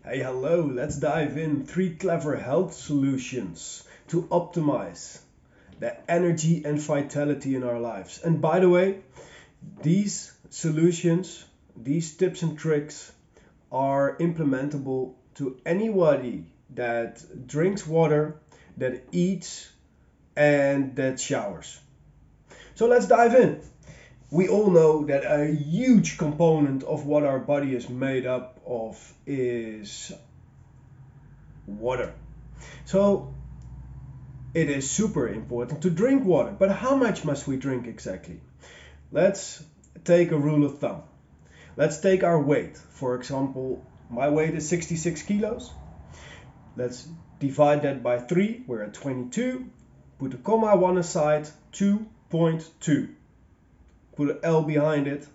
Hey, hello, let's dive in. 3 clever health solutions to optimize the energy and vitality in our lives. And by the way, these solutions, these tips and tricks are implementable to anybody that drinks water, that eats, and that showers. So let's dive in. We all know that a huge component of what our body is made up of is water. So it is super important to drink water. But how much must we drink exactly? Let's take a rule of thumb. Let's take our weight. For example, my weight is 66 kilos. Let's divide that by 3. We're at 22. Put a comma one aside, 2.2. Put an L behind it.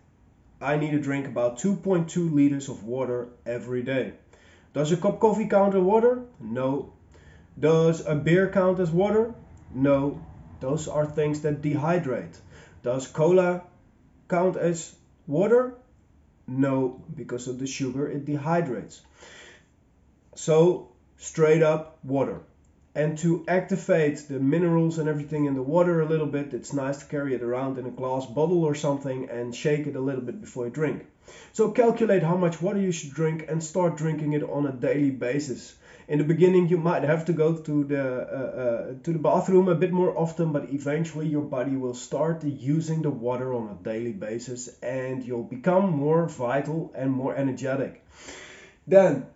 I need to drink about 2.2 liters of water every day. Does a cup of coffee count as water? No. Does a beer count as water? No. Those are things that dehydrate. Does cola count as water? No, because of the sugar it dehydrates. So straight up water. And to activate the minerals and everything in the water a little bit, it's nice to carry it around in a glass bottle or something and shake it a little bit before you drink. So calculate how much water you should drink and start drinking it on a daily basis. In the beginning you might have to go to the bathroom a bit more often, but eventually your body will start using the water on a daily basis and you'll become more vital and more energetic. Then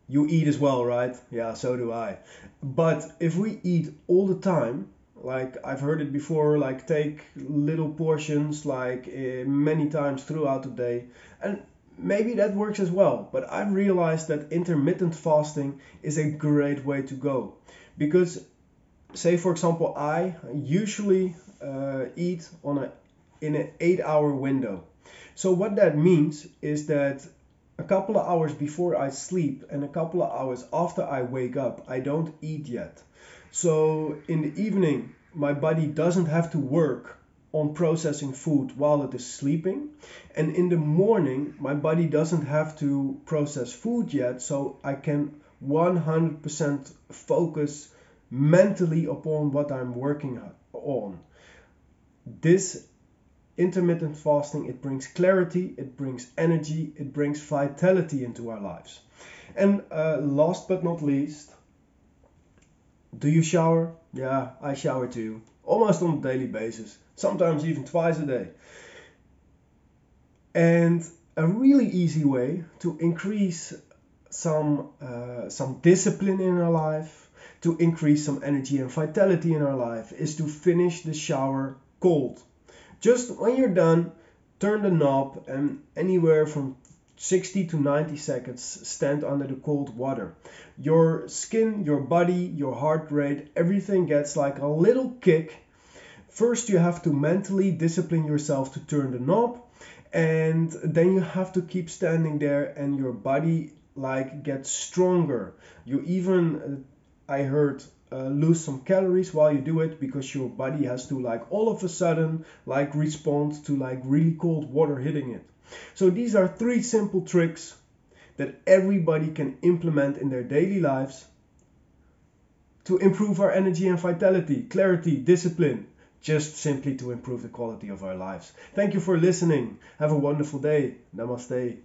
you eat as well, right? Yeah, so do I. But if we eat all the time, like I've heard it before, like take little portions, like many times throughout the day, and maybe that works as well. But I've realized that intermittent fasting is a great way to go. Because, say for example, I usually eat in an 8-hour window. So what that means is that a couple of hours before I sleep and a couple of hours after I wake up, I don't eat yet. So in the evening, my body doesn't have to work on processing food while it is sleeping. And in the morning, my body doesn't have to process food yet, so I can 100% focus mentally upon what I'm working on. This intermittent fasting, it brings clarity, it brings energy, it brings vitality into our lives. And last but not least, do you shower? Yeah, I shower too, almost on a daily basis, sometimes even twice a day. And a really easy way to increase some discipline in our life, to increase some energy and vitality in our life, is to finish the shower cold. Just when you're done, turn the knob and anywhere from 60 to 90 seconds stand under the cold water. Your skin, your body, your heart rate, everything gets like a little kick. First you have to mentally discipline yourself to turn the knob, and then you have to keep standing there and your body like gets stronger. You even, I heard, lose some calories while you do it, because your body has to like all of a sudden like respond to like really cold water hitting it. So these are 3 simple tricks that everybody can implement in their daily lives to improve our energy and vitality, clarity, discipline, just simply to improve the quality of our lives. Thank you for listening. Have a wonderful day. Namaste.